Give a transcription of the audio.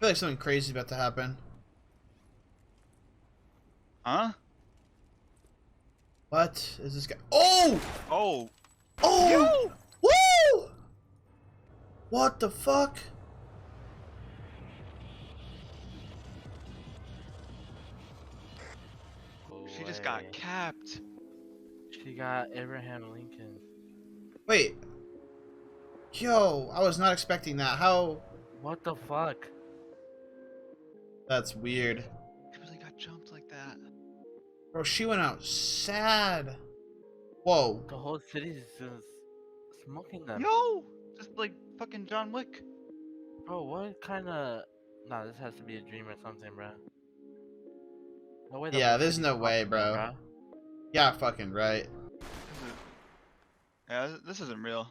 feel like something crazy is about to happen. Huh? What is this guy? Oh! Oh! Oh! Yo! Woo! What the fuck? She just got capped. She got Abraham Lincoln. Wait. Yo, I was not expecting that. How? What the fuck? That's weird. She really got jumped like that. Bro, she went out sad. Whoa. The whole city's just smoking them. Yo! Just like fucking John Wick. Bro, what kind of... Nah, this has to be a dream or something, bro. No way. Yeah, there's no way, bro. Yeah, fucking right. Yeah, this isn't real.